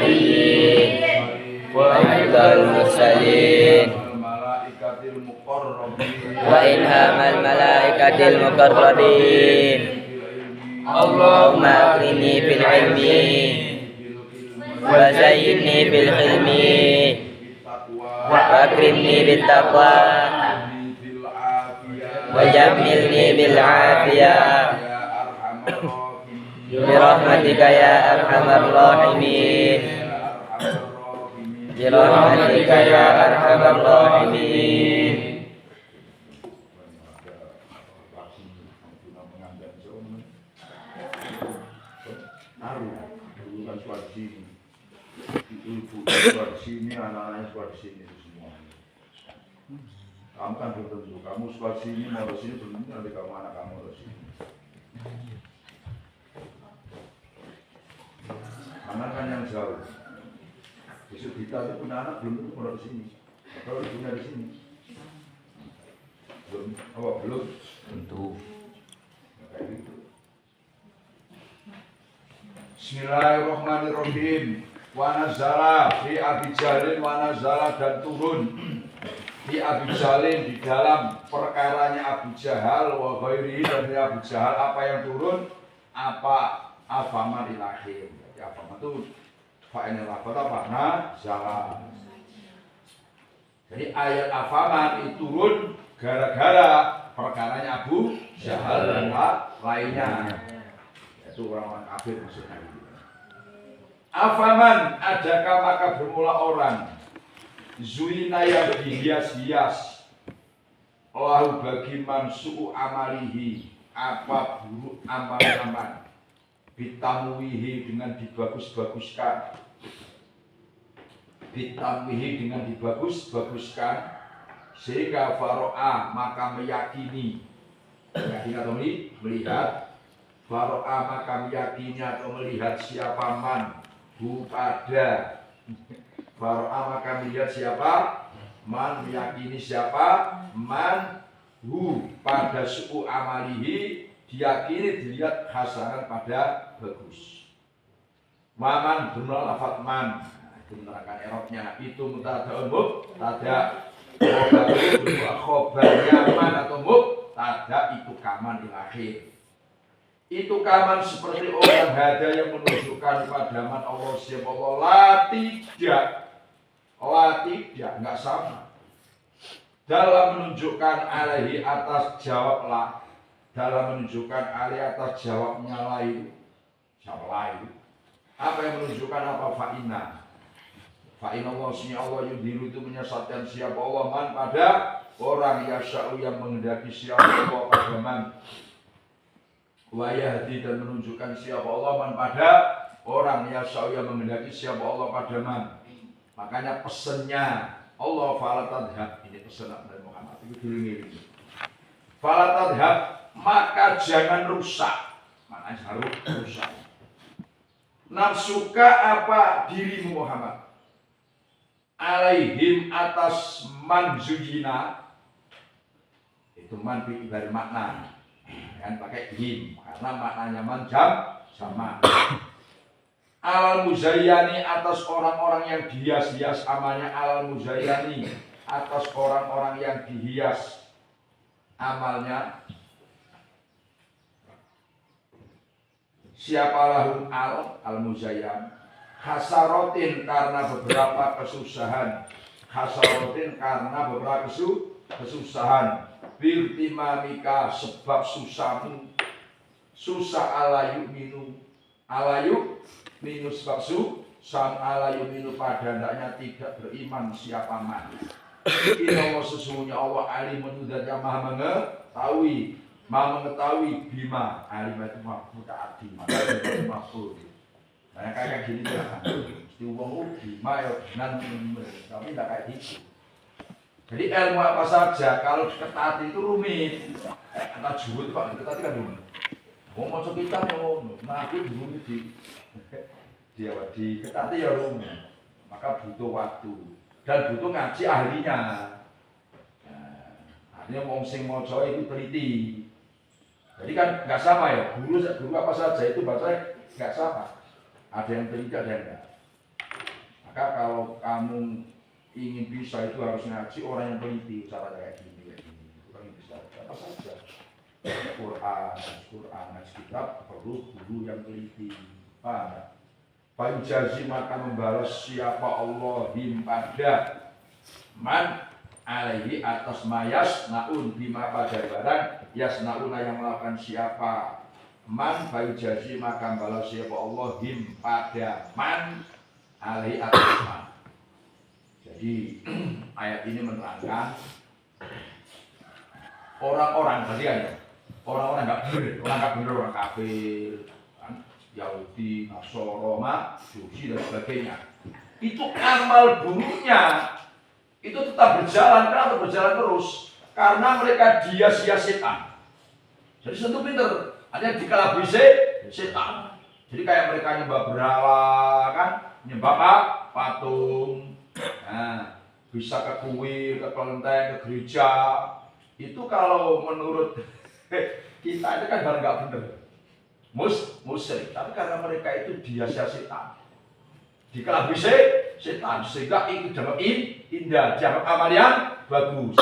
nabiyyin wa ifdal mursalin wa ilhamal malaikatil muqarrabin. Allahumma akrimni fil ilmi wa zayyinni fil hilmi wa akrimni bit taqwa wa jammilni bil afiyah bi rahmatika ya arhamar rahimin. Bi rahmatika ya arhamar rahimin. Sini anak-anaknya sekolah di sini semua. Kamu kan belum tentu. Kamu sekolah sini mau ke sini belum tentu nanti kamu anak kamu ke sini. Anak kan yang jauh. Besok kita itu punya anak belum tentu mau ke sini. Atau punya di sini. Belum. Apa belum? Tentu. Kayak gitu. Bismillahirrahmanirrahim. Wa nazala fi Abi Jalin wa nazala dan turun fi Abi Jalin di dalam perkaranya Abu Jahal wa ghairihi dan dari Abu Jahal apa yang turun apa afaman ilahim. Jadi afaman itu fa'inil abad apa? Nazala. Jadi ayat afaman itu turun gara-gara perkaranya Abu Jahal dan lainnya. Itu orang-orang kafir maksudnya. Afaman, adakah maka bermula orang Zuina yang dihias-hias Lahu bagi man su'u amalihi apa buruk amal-amal Bitamwihi dengan dibagus-baguskan Bitamwihi dengan dibagus-baguskan Sehingga faro'a maka meyakini atau melihat Faro'a maka meyakini atau melihat siapa man pada Faro'a maka melihat siapa man meyakini siapa man pada su'u amalihi diyakini dilihat hasanah pada bagus. Maman bermula lafaz man itu menerangkan erotnya itu mutada'un mubtada khobarnya man atau mubtada itu kaman di akhir. Itu kaman seperti orang hada yang menunjukkan padaman Allah siapa Allah la tidak enggak sama dalam menunjukkan alaihi atas jawablah dalam menunjukkan alaihi atas jawabnya lain siapa lain apa yang menunjukkan apa fa'ina Allah sunya Allah yudhiru itu menyesatkan siapa Allah man pada orang yasha'u yang menghendaki siapa Allah pada man wa yahdi dan menunjukkan siapa Allah man pada orang yasha'u yang menghendaki siapa Allah pada man. Makanya pesennya Allah fala tadhab ini pesan dari Muhammad itu dulu ini. Fala tadhab maka jangan rusak. Maknanya harus rusak. Nafsuka apa dirimu Muhammad? Alaihim atas man zujina itu man bi dari makna kan pakai him karena maknanya manjam sama al muzayyani atas orang-orang yang dihias-hias amalnya al muzayyani atas orang-orang yang dihias amalnya siapa lahum al muzayyan hasarotin karena beberapa kesusahan hasarotin karena beberapa kesusahan birtimamika sebab susahmu susah alayu minu sebab susah alayu minu pada hendaknya tidak beriman siapa man Inna Allah sesungguhnya Allah alim menudat yang maha mengetahui bima alim itu mahfud adi maka itu mahfud nah kayak gini kan mesti uang bima ya tapi tidak kayak gitu. Jadi ilmu apa saja kalau ketati itu rumit. Kata juwet Pak, ketati kan rumit. Mau masuk kita mau nabi rumit di ketati ya rumit. Maka butuh waktu dan butuh ngaji ahlinya. Artinya wong sing maca itu teliti. Jadi kan nggak sama ya, guru apa saja itu bahasa nggak sama. Ada yang teliti, ada yang enggak. Maka kalau kamu ingin bisa itu harus ngaji orang yang teliti cara kayak gini. Orang yang bisa apa saja. Quran, ngaji kitab perlu guru yang teliti. Paham ya? Fayujazi maka membalas siapa Allah pada man alaihi atas mayas naun bima pada barang yasnauna yang melakukan siapa man fayujazi maka membalas siapa Allah pada man alaihi atas man. Jadi ayat ini menerangkan orang-orang tadi kan orang-orang nggak benar, orang kafir, Yahudi, Nasoro, Majusi dan sebagainya. Itu amal buruknya itu tetap berjalan. Kenapa berjalan terus? Karena mereka dia-sia setan. Jadi tentu pinter. Hanya dikelabui setan. Jadi kayak mereka nyembah berhala kan, nyembah patung. Nah, bisa ke kuil, ke kelenteng, ke gereja. Itu kalau menurut kita itu kan hal nggak benar. Musyrik, tapi karena mereka itu dia-sia setan, dikelabui setan, sehingga itu dianggap indah, dianggap amal yang bagus.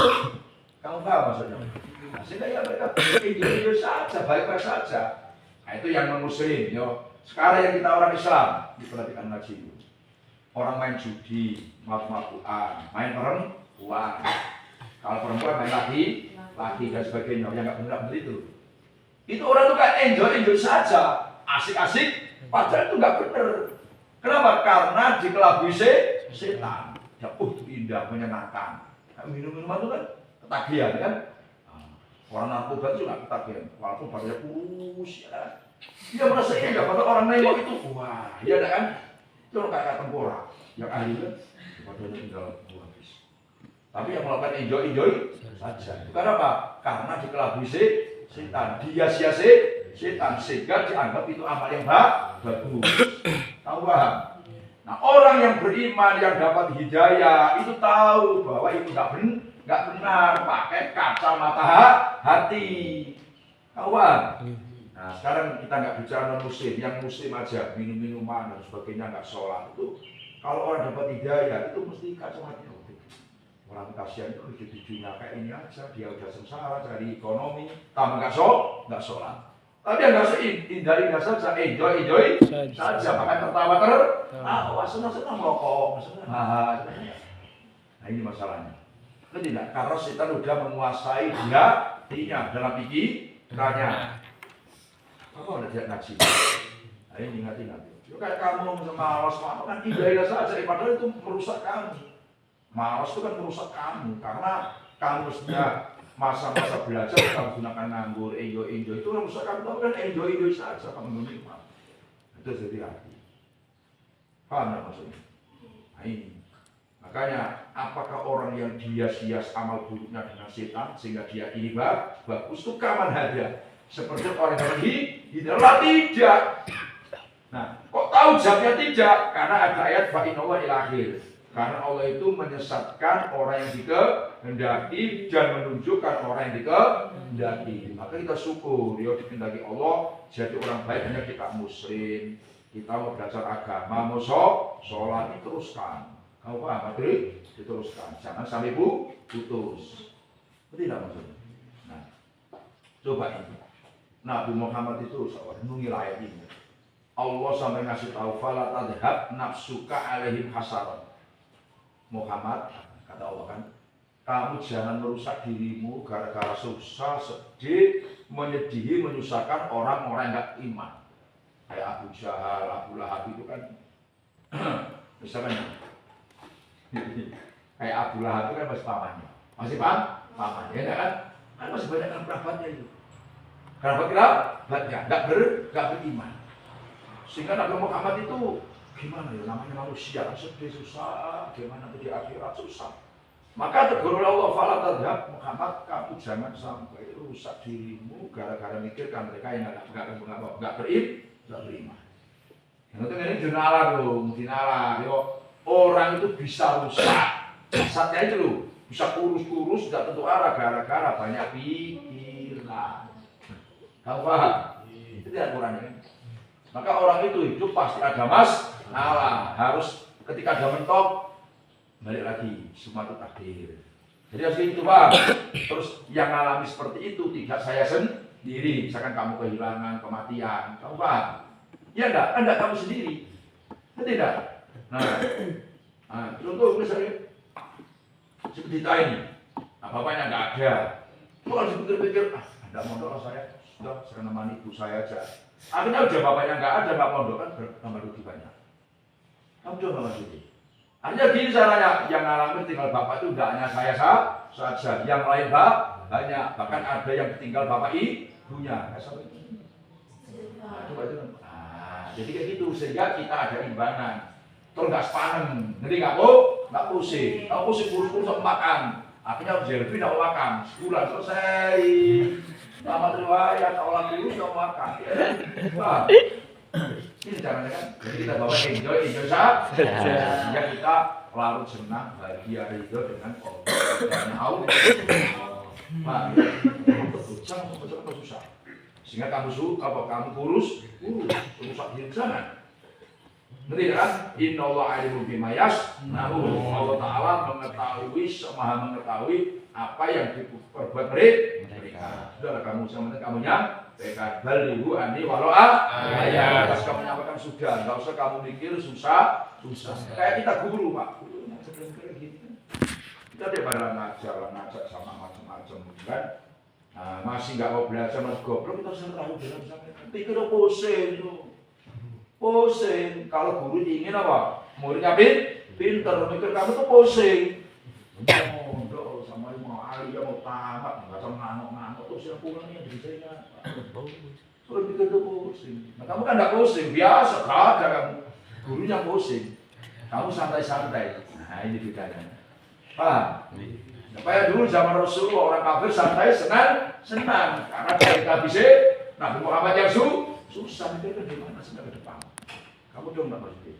Kamu paham maksudnya? Nah, sehingga ya mereka individu saja, baik-baik saja. Nah, itu yang non-muslim. Sekarang yang kita orang Islam, diperhatikan ngaji. Orang main judi, mabuk-mabukan, main perempuan. Kalau perempuan main laki dan sebagainya, yang nggak benar itu. Itu orang tuh kan enjoy saja, asik-asik, padahal itu nggak benar. Kenapa? Karena dikelabui setan. Ya, itu indah, menyenangkan. Minum-minuman itu kan ketagihan kan. Orang narkoba itu nggak ketagihan, walaupun badannya kurus ya. Dia merasa indah, pada orang nengok itu, wah, iya kan? Itu orang kayak tengkorak, yang ahli kan, badannya tinggal habis. Tapi yang melakukan enjoy saja. Karena apa? Karena dikelabui setan, dia sia setan, sehingga dianggap itu amal yang bagus. Tahu paham? Nah, orang yang beriman yang dapat hidayah itu tahu bahwa itu nggak benar, pakai kacamata hati. Tahu paham? Nah, sekarang kita nggak bicara non muslim, yang muslim aja minum-minuman dan sebagainya nggak sholat itu. Kalau orang dapat hidayah itu mesti kacamata. Orang kasihan itu hidup-hidupnya kayak ini aja, dia udah sengsara cari ekonomi, tambah nggak sholat. Tapi yang nggak indah saja, enjoy saja, pakai tertawa senang merokok, senang. Nah ini masalahnya. Itu tidak, karena setan udah menguasai hatinya dalam pikirannya. Apa udah dia ngaji? Nah ini ingat. Kayak kamu malas kan indah saja, padahal itu merusak kamu. Malas itu kan merusak kamu, karena kamu sudah masa-masa belajar kamu gunakan nganggur, enjoy itu merusak kamu. Tapi kan enjoy saja kamu menikmati. Itu jadi hati. Paham nggak maksudnya? Nah ini. Makanya apakah orang yang dia sias amal buruknya dengan setan sehingga dia ini bagus itu kaman ada. Seperti orang yang hidayah tidak. Nah, kok tahu jawabnya tidak? Karena ada ayat fa innallaha ila akhir. Karena Allah itu menyesatkan orang yang dikehendaki dan menunjukkan orang yang dikehendaki. Maka kita syukur, dia dikehendaki Allah jadi orang baik, hanya kita muslim. Kita mau belajar agama, mau sholat, diteruskan. Kamu paham, Padri? Diteruskan. Jangan sampai putus. Tidak maksudnya. Nah, coba ini. Nabi Muhammad itu renungi ayat ini. Allah sampai ngasih tahu fala tadhhab nafsuka alaihim hasarat. Muhammad, kata Allah kan, kamu jangan merusak dirimu gara-gara susah, sedih, menyedihi, menyusahkan orang-orang yang gak iman. Kayak Abu Jahal, Abu Lahab itu kan, misalnya, kayak Abu Lahab itu kan masih pamannya. Masih pamannya, ya kan? Kan masih banyak yang kerabatnya itu. Kerabatnya, gak beriman. Sehingga Nabi Muhammad itu gimana ya, namanya manusia sedih susah, gimana di akhirat susah. Maka tegur Allah fala tadhhab Muhammad, kamu jangan sampai rusak dirimu gara-gara mikirkan mereka yang enggak beriman. Yang penting ini dinalar yo. Orang itu bisa rusak. Jasadnya itu loh, bisa kurus tidak tentu arah gara-gara banyak pikiran. Kamu paham? Itu aturannya. Maka orang itu hidup pasti ada masalah, harus ketika ada mentok, balik lagi, semua itu takdir. Jadi harus gitu Pak. Terus yang alami seperti itu tidak saya sendiri. Misalkan kamu kehilangan, kematian, kamu paham? Ya enggak kamu sendiri. Tidak. Nah, contoh misalnya seperti ini. Nah, bapaknya enggak ada. Kalau dipikir-pikir, enggak mondok saya. Sudah, saya nemani ibu saya aja. Akhirnya udah bapaknya enggak ada, enggak mondok kan tambah rugi banyak. Kamu coba Mas Yudi. Artinya gini caranya, yang ngalamin tinggal bapak itu enggak hanya saya saja, yang lain banyak. Bahkan ada yang tinggal bapak ibunya. Nah, coba itu. Jadi kayak gitu, sehingga kita ada imbangan. Kalau nggak sepanen, jadi nggak pusing. Kalau pusing kurus-kurus makan. Akhirnya jelpi nggak makan. Sebulan selesai. Lama riwayat, awal dulu nggak makan. Nah, ini caranya kan. Jadi kita bawa enjoy saja. Sehingga kita larut senang, bahagia ridho dengan Allah. Nah, jangan susah. Sehingga kamu kurus, rusak hidup jangan. Ngerti kan? Innallaha alimun bima yasnaun. Allah Ta'ala maha mengetahui apa yang diperbuat mereka. Sudahlah kamu sama kamu nyampaikan. Balighu anni walau ayat. Pas kamu nyampaikan sudah, enggak usah kamu mikir susah. Kayak kita guru, Pak. Kita tiap hari ngajak sama macam-macam kan. Nah, masih nggak mau belajar, masih goblok, kita harus tahu dalam sampai pikir pusing. Kalau guru ingin apa? Muridnya pinter, mikir kamu tuh pusing. Mondok sama mau alia mau tamat, nggak sama nganok terus yang pulangnya jadi saya. Kalau pikir tuh pusing. Nah, kamu kan nggak pusing, biasa kagak kamu. Gurunya pusing, kamu santai-santai. Nah ini bedanya. Paham? Supaya dulu zaman Rasulullah orang kafir santai senang karena mereka bisa Nabi Muhammad yang susah itu gimana sampai ke depan. Kamu dong nggak pasti.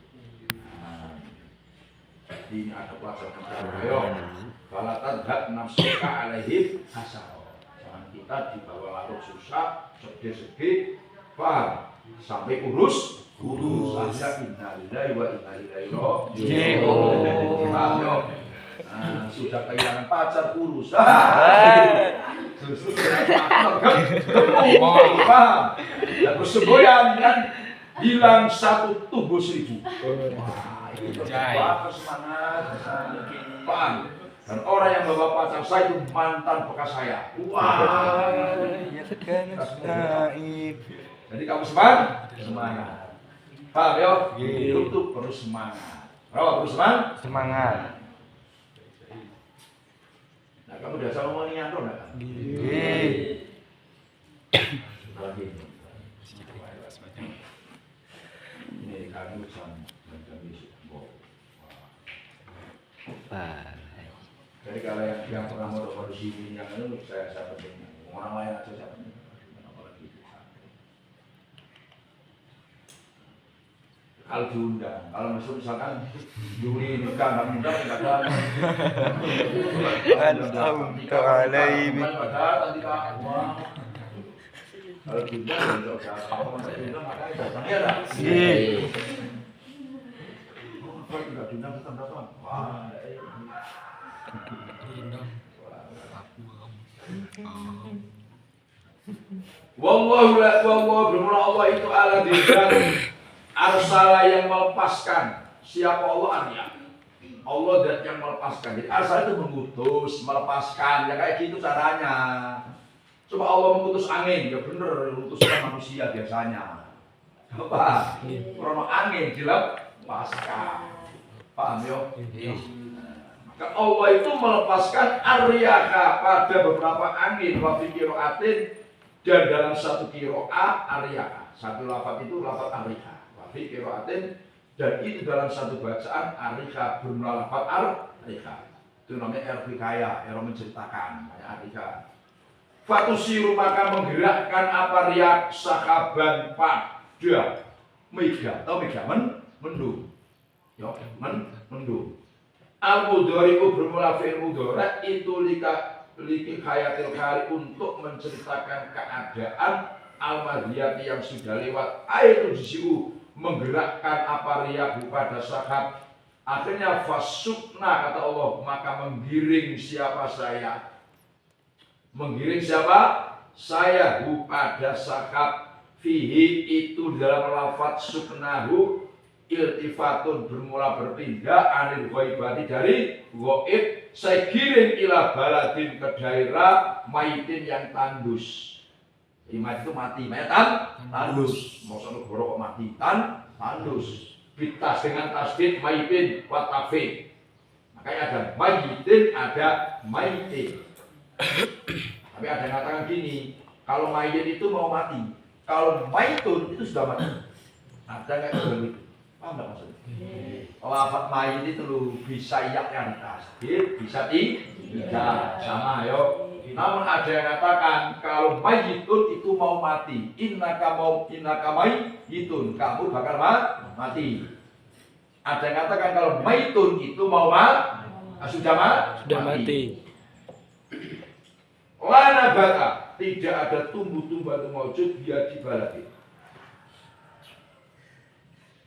Ini ada pelajaran ayo balatan hak nafsuka alaihim hasar. Jangan kita dibawa larut susah sedih paham sampai urus aja innalillahi wa inna ilaihi raji'un. Sudah kehilangan pacar kurus. Justru gemuk, paham? Dan persemboyan kan hilang 1 tubuh 1000. Wah, itu bagus semangat. Paham? Dan orang yang bawa pacar saya itu mantan bekas saya. Wah, jadi kamu semangat. Paham ya? Hidup tuh perlu semangat. Perlu semangat. Nah, kamu udah sama mau nyantor enggak? Ini kamu sama jadi kalau yang pernah mau di sini yang itu saya penting. Orang lain aja saya penting. Kalau diundang, kalau misalkan Juli nikah nggak undang nggak ada. Kalau diundang kalau diundang makanya datangnya lah. Kalau nggak diundang kita datang. Wah. Wallahu bermula Allah itu ala didan arsala yang melepaskan. Siapa Allah artinya? Allah dan yang melepaskan. Jadi arsala itu mengutus, melepaskan. Ya kayak gitu caranya. Coba Allah mengutus angin, ya bener mengutuskan manusia biasanya. Apa? Karena angin dilepaskan. Paham ya? Maka Allah itu melepaskan aryaka pada beberapa angin wafi kiroatin dan dalam satu kiroah aryaka. Satu lafaz itu lafaz aryaka. Wafi kiroatin dan itu dalam satu bacaan aryaka bermula lafaz aryaka. Itu namanya erfikaya, yang menceritakan kayak aryaka. Fatusiru maka menggerakkan apa riak sahaban pada mega atau mega mendung. Ya, mendung. Al-mudhari'u bermula fi'il mudhari' itu liki hayatil kari untuk menceritakan keadaan al-madhiyati yang sudah lewat. Aitu jisi'u menggerakkan apa riyahu pada sahab Akhirnya fasukna kata Allah, maka menggiring siapa saya? Menggiring siapa? Saya pada sakap fihi itu dalam lafaz suknahu iltifatun bermula berpindah anil ghaibati dari ghaib, saya giring ila baladin ke daerah maitin yang tandus. Jadi mayit itu mati, mayat tandus. Maksudnya negara kok mati tandus. Bitas dengan tasdid maitin wa tafid. Makanya ada mayitin, ada maitin. Tapi ada yang katakan gini, kalau mayit itu mau mati, kalau maitun itu sudah mati. Ada nggak begitu? Paham nggak maksudnya? Lafaz mayit itu bisa iya yang tasdid, bisa tidak, sama yo. Namun ada yang katakan kalau mayitun itu mau mati, innaka mayitun, kamu bakal mati. Ada yang katakan kalau maitun itu mau sudah mati. Lana bata, tidak ada tumbuh-tumbuhan maujud dia di baladi.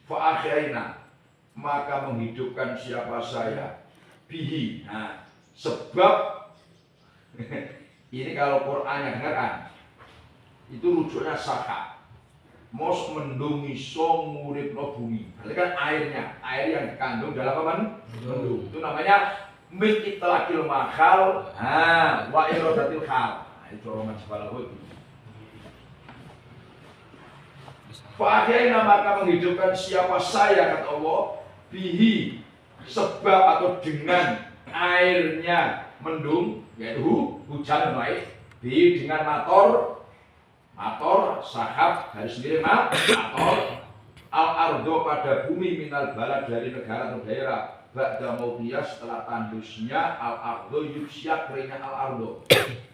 Fa'akhirina, maka menghidupkan siapa saya bihi. Nah, sebab ini kalau Qur'annya dengarkan, itu rujuknya saka. Mos mendungi song murid no bumi. Berarti kan airnya, air yang dikandung dalam apa? Mendung. Itu namanya min itlaqil makhal, wa iradatil hal. Nah, itu orang majbalah itu. Fa'akhirina, maka menghidupkan siapa saya kata Allah bihi, sebab atau dengan airnya mendung, yaitu hujan baik, bi dengan mator sahab dari sendiri mator al ardo pada bumi minal balad dari negara atau daerah ba'da mautiyah setelah tandusnya al ardo yusyak keringnya al ardo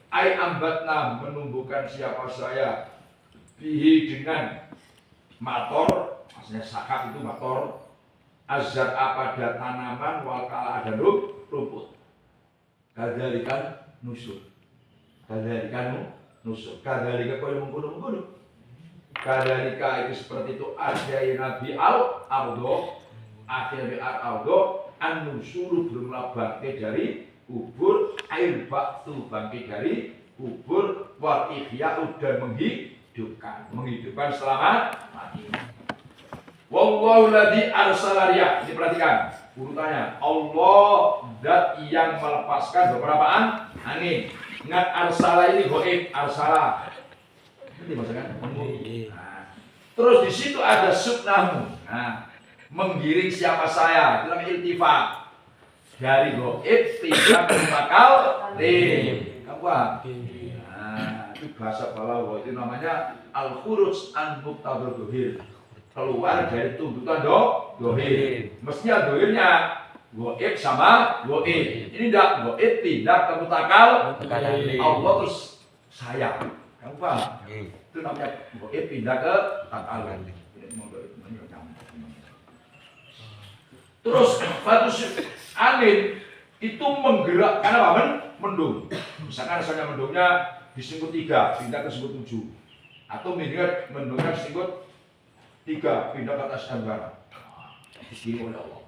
ai ambatna menumbuhkan siapa saya bihi dengan mator, maksudnya sahab itu mator azat pada tanaman wakala ada rumput. Kadalikan nusuk. Kadalikan nusuk. Kadalika kau yang menggunung. Kadalika itu seperti itu ada yang Nabi al-ardo, akhirnya al-ardo an-nusuru bermula bangkit dari kubur, air baktu bangkit dari kubur, wal ihya'u dan menghidupkan selama mati. Wallahu ladzi arsala riyah. Diperhatikan urutannya. Allah zat yang melepaskan beberapa angin. Ingat arsala ini goib, arsala. Ini maksudnya nah, terus di situ ada suknahu. Nah, menggiring siapa saya? Itu namanya iltifat. Dari goib tidak bakal kamu paham? Nah, itu bahasa balaghah, itu namanya al-khuruj an muqtadar dohir. Keluar dari tuntutan dohir. Mestinya dohirnya goib sama goib. Ini tidak goib, tidak kemutakal. Allah terus saya. Kamu paham? Itu namanya goib pindah ke takal. Terus fatus angin itu menggerakkan apa? Mendung. Misalkan misalnya mendungnya disingkut 3, pindah ke singkut 7. Atau mendungnya disingkut 3, pindah ke atas Anggara. Digiring oleh Allah.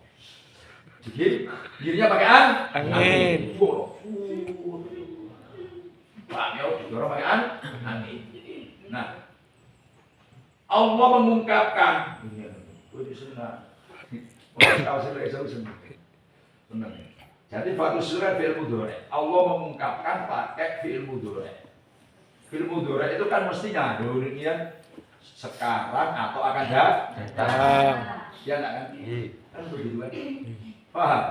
Jadi dirinya pakai angin. Pak Meo didorong pakai angin. Nah, Allah mengungkapkan. Jadi batu surat fi'il mudhari. Allah mengungkapkan pakai fi'il mudhari. Fi'il mudhari itu kan mestinya dulunya sekarang atau akan datang. Ya enggak kan? Kan begitu kan? Paham?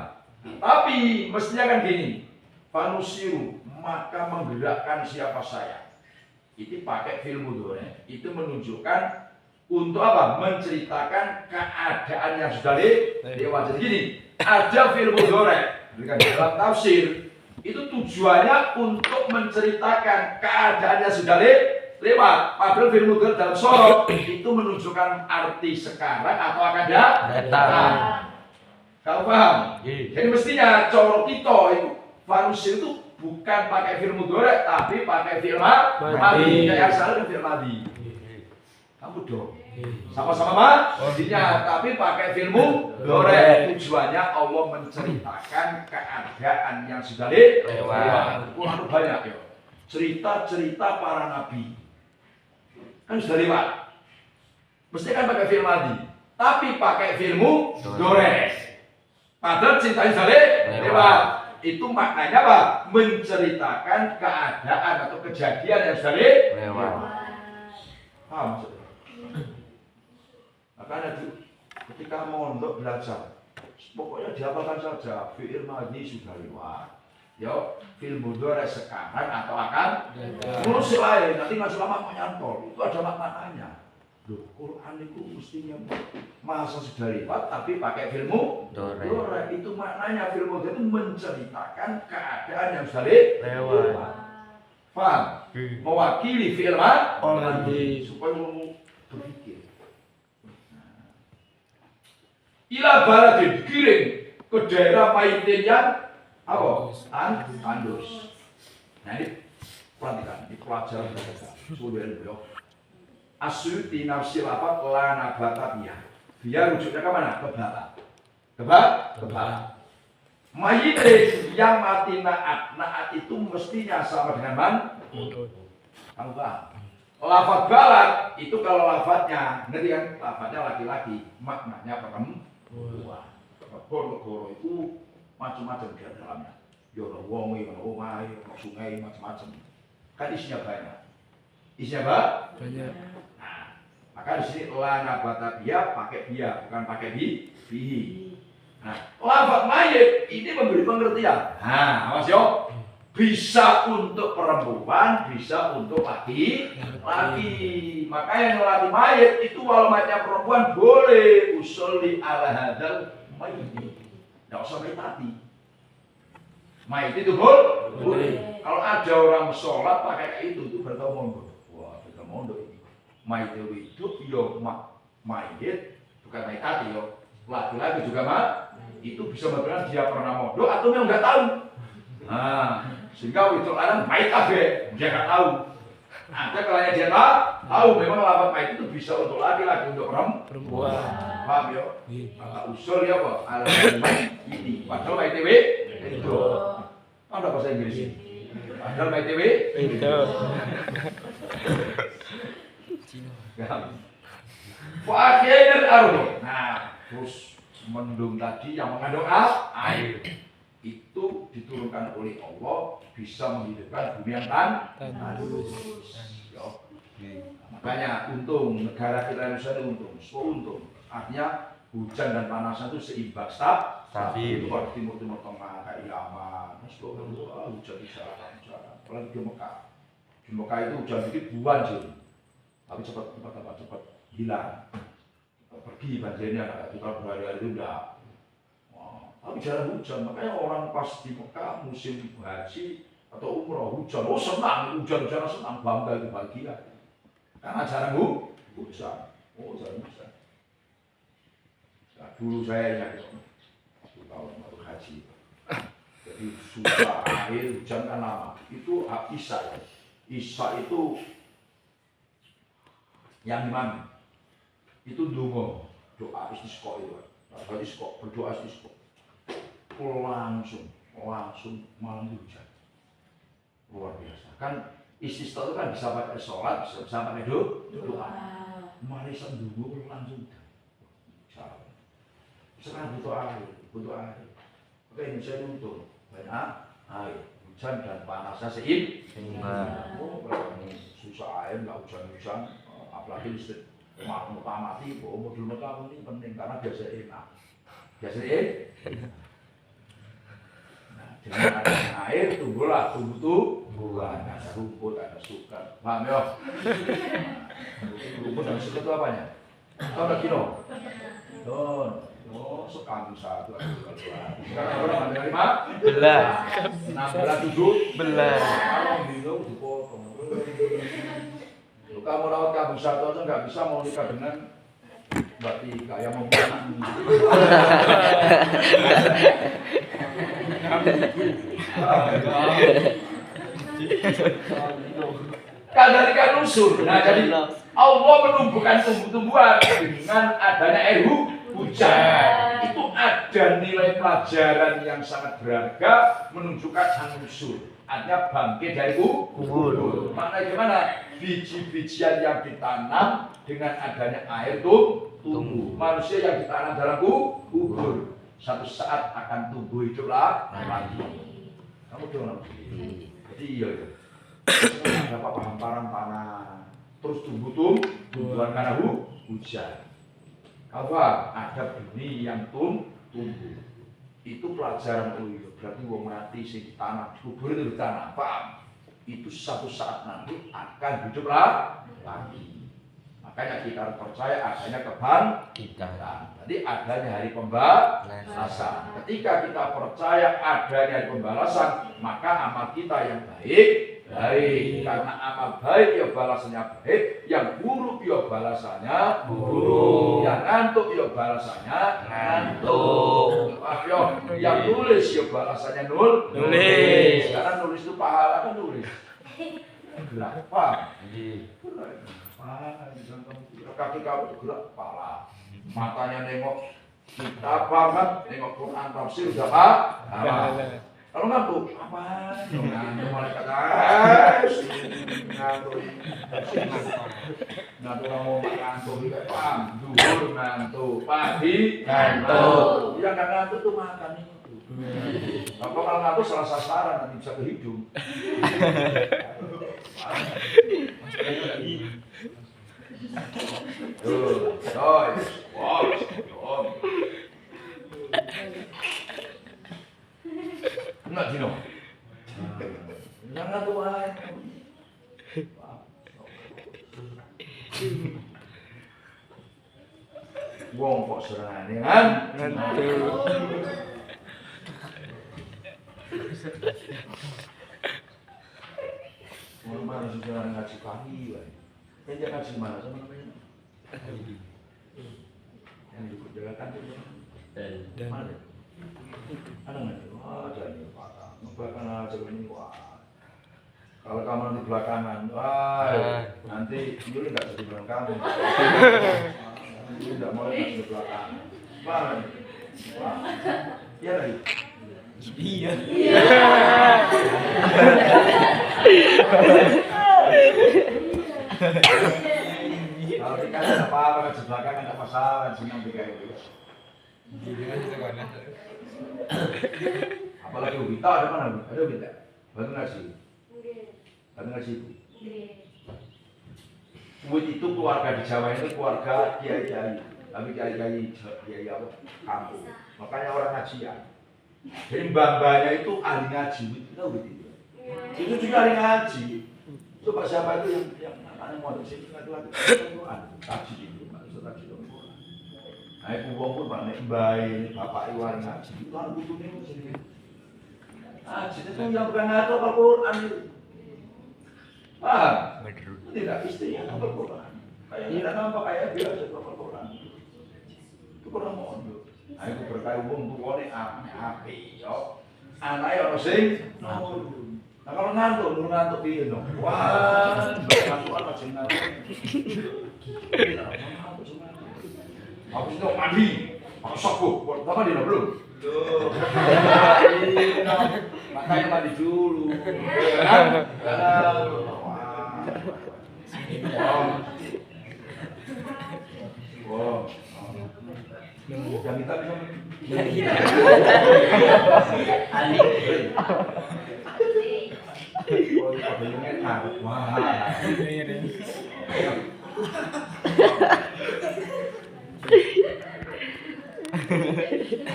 Tapi mestinya kan gini. Fanusiru, maka menggerakkan siapa saya. Itu pakai fi'il mudhari. Itu menunjukkan untuk apa? Menceritakan keadaan yang sudah lewat. Jadi gini, ada fi'il mudhari. Dalam tafsir itu tujuannya untuk menceritakan keadaan yang sudah lewat. Padahal fi'il mudhari dalam sorot itu menunjukkan arti sekarang atau akan datang. Kau paham? Jadi mestinya corot itu fanusir itu bukan pakai fi'il mudhari tapi pakai fi'il madhi. Kayak asal fi'il madhi. Kamu dong. Sama-sama maksudnya, tapi pakai filmu dore. Tujuannya Allah menceritakan keadaan yang sudah lewat. Quran banyak ya. Cerita-cerita para nabi. Kan sudah lewat. Mesti kan pakai film lagi. Tapi pakai filmu dore. Padahal cintanya sudah lewat. Itu maknanya apa? Menceritakan keadaan atau kejadian yang sudah lewat. Paham maksudnya? Makanya ketika mondok belajar, pokoknya diapakan saja, fi'il madhi sudah lewat. Ya, fi'il mudhari sekarang atau akan terus lain, nanti masih lama menyantol, itu ada maknanya. Loh, Quran itu mestinya masa sudah lewat, tapi pakai fi'il mudhari. Itu maknanya fi'il mudhari itu menceritakan keadaan yang sudah lewat. Paham? Mewakili fi'il madhi supaya kamu berpikir. Ila baladin dikirim ke daerah Paitin yang apa? Andus. Nah ini perhatikan, ini pelajaran mereka. Sudah beliau. Asyuti nafsi lapat lana batabiyah. Dia rujuknya ke mana? Ke barat. Ke barat. Mayitin yang mati naat itu mestinya sama dengan man. Kamu paham? Lafaz balat itu kalau lafaznya, ngerti kan? Lafaznya laki-laki, maknanya perempuan. Negoro itu macam-macam di dalamnya. Ya ada wongi, ada omai, ada sungai, macam-macam. Kan isinya banyak. Isinya banyak. Nah, maka di sini lana batabia pakai dia, bukan pakai bihi. Nah, lafaz mayit ini memberi pengertian. Nah, awas yo. Bisa untuk perempuan, bisa untuk laki. Maka yang melatih mayit itu walau mayatnya perempuan boleh usolli ala hadal mayit. Tidak usah mati. Mayit itu boleh. Kalau ada orang sholat pakai itu berkemondo. Wah, berkemondo ini. Mayit itu hidup, yo mayit bukan mayit hati yo. Laki-laki juga itu bisa mengatakan dia pernah mondo atau memang nggak tahu. Nah, sehingga itu orang mayit kabeh, dia nggak tahu. Ada kalanya dia tahu memang lafaz mayit itu bisa untuk laki-laki, untuk perempuan. Paham ya? Maka usul ya kok ala ini. Padahal mayit itu. Ada bahasa Inggris ini. Padahal mayit itu. Fa'akhirul ardu. Nah, terus mendung tadi yang mengandung air. Itu diturunkan oleh Allah bisa menghidupkan bumi yang tandus. Makanya untung negara kita Indonesia itu untung. Artinya hujan dan panasnya itu seimbang stabil. Itu kalau timur tengah kayak Yaman, hujan bisa. Apalagi di Mekah. Di Mekah itu hujan dikit banjir, tapi cepat hilang. Pergi banjirnya, kalau berhari-hari itu enggak. Tapi jarang hujan, makanya orang pas di Mekah musim haji atau umroh hujan, senang, hujan-hujanan senang, bangga itu bahagia. Karena jarang hujan, jarang hujan. Nah, dulu saya ingat itu, 1 tahun waktu haji. Jadi susah air hujan kan lama. Itu Isya itu yang dimana? Itu dungo, doa istisqa itu. Berdoa istisqa. Langsung malam hujan. Luar biasa. Kan istisqa itu kan bisa pakai sholat, bisa pakai doa. Marisan dulu langsung hujan. Sekarang butuh air. Oke, Indonesia itu untung banyak air. Hujan dan panasnya seimbang. Susah air, nggak hujan-hujan, apalagi listrik. Mau mati, modul Mekah ini penting karena biasa enak. Dengan ada air tumbuhlah tumbuhan, ada rumput, ada sukan. Paham ya? Rumput dan sukan itu apanya? Tahu nggak kilo? Sekali satu, sekarang orang ada 5 belas, 16, 17 kalau minum dipotong. Kamu rawat kabung satu aja nggak bisa mau nikah dengan Mbak Tika yang mau kadang-kadang usul. Nah jadi Allah menumbuhkan tumbuh-tumbuhan dengan adanya air hujan. Itu ada nilai pelajaran yang sangat berharga, menunjukkan an-nusyur, artinya bangkit dari kubur. Maknanya gimana? Biji-bijian yang ditanam dengan adanya air tumbuh. Manusia yang ditanam dalam kubur satu saat akan tumbuh hidup lagi. Kamu dengar? Jadi iya. Ada hamparan tanah, terus tumbuhan karena hujan. Apa? Ada benih yang tumbuh. Itu pelajaran berarti wong mati sing ditanam kubur itu ditanam. Paham? Itu satu saat nanti akan hidup lagi. Makanya kita harus percaya adanya kebangkitan. Jadi adanya hari pembalasan. Ketika kita percaya adanya hari pembalasan, maka amal kita yang baik. Karena amal baik ya balasannya baik, yang buruk ya balasannya buruk, yang ngantuk ya balasannya ngantuk. Yang nulis ya balasannya nulis. Karena nulis itu pahala kan nulis. Gerak apa? Kaki kamu itu gerak pahala. Matanya nengok kitab banget, nengok Quran tafsir udah pahala. Kalau ngantuk, apa? Ngantuk malaikat ngantuk kamu ngantuk juga paham. Duhur ngantuk, pagi ngantuk. Yang nggak ngantuk tuh makan itu. Apa kalau ngantuk salah sasaran nanti bisa ke hidung. Enggak Dino. Jangan tuan. Wong kok serane kan? Wong mana sudah ngaji pagi wae. Dia ngaji mana sama namanya? Yang dikerjakan itu. Dan mana? Ada nggak? Ada nih Pak. Belakangan aja ini wah. Kalau kamu nanti belakangan, wah nanti Yuli nggak jadi bilang kamu. Yuli nggak mau di belakang. Mana? Wah, iya lagi. Iya. Kalau kita nggak apa-apa di belakang nggak masalah, senang tiga itu. Apalagi Wita ada mana? Ada Wita? Bantu ngasih. Bantu ngasih itu. Wit itu keluarga di Jawa itu keluarga kiai-kiai. Tapi kiai apa? Kampung. Makanya orang ngajian. Jadi mbah-mbahnya itu ahli ngaji. Wit itu Wit itu. Itu juga ahli ngaji. Coba siapa itu yang anaknya mau di sini lagi ngaji itu, ngaji itu. Nah, ibu wong pun banyak bayi, bapak iwan ngaji. Itu kan butuhnya itu sendiri. Ngaji itu yang bukan ngaji Al-Quran itu. Tidak istrinya Al-Quran. Kayak tidak nampak kayak biasa Al-Quran. Itu kurang mondok. Nah, itu berkait wong tuane api yo. Anake ono sing nurun. Nah, kalau ngantuk piye no? Wah, ngantuk ana sing ngantuk. Aku sudah mandi, aku sabu, buat apa dia belum? Makanya mandi dulu. Wow. Yang kita bisa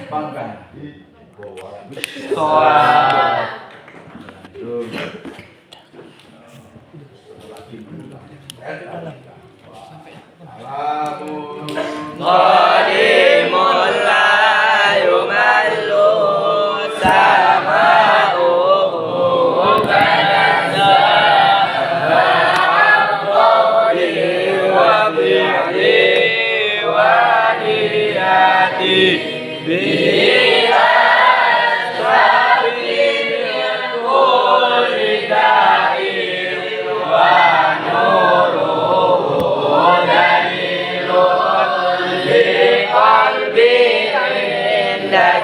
bangga. Qadimul la yumallu sama'uhu banazza wa'aqli wa bi'li wa niyati bi'asrabi kulli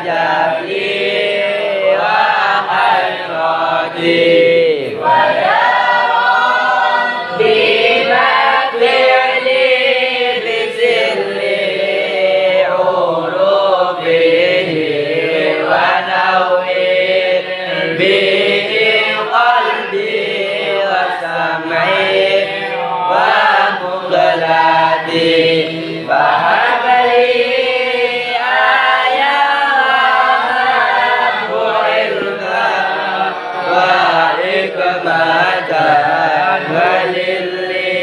جبلي وخيراتي ويا ربي مغفر لي بسر عروبه ونور به قلبي وسمعي ومقلتي فهب لي آية وعلما وحكمة وللذي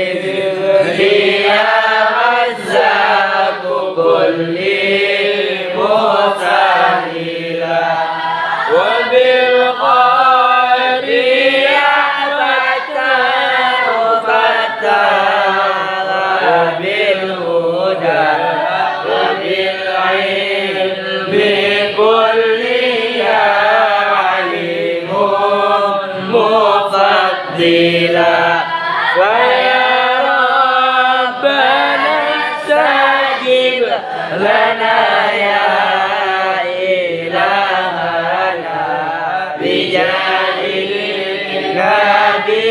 رزاق كل مسهلا وبالخير يفتح فتح وبالهدى وبالعلم كل يا عليم مفضلا ويا ربنا استجب لنا يا إلهنا بجاه النبي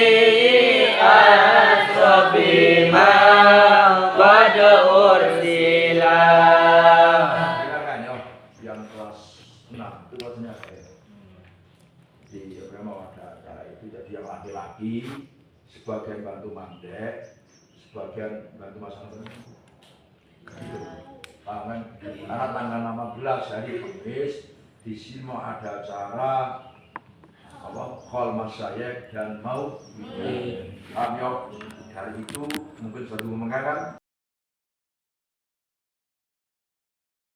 أشرف ما قد أرسلا. Silakan ya, yang kelas 6 itu maksudnya saya. Di mau ada acara itu jadi yang laki-laki sebagian bantu mandek, sebagian bantu masalah. Tangan karena tanggal 16 hari Kamis di sini mau ada acara apa khol masyayikh dan mau kami hari itu mungkin suatu mengangan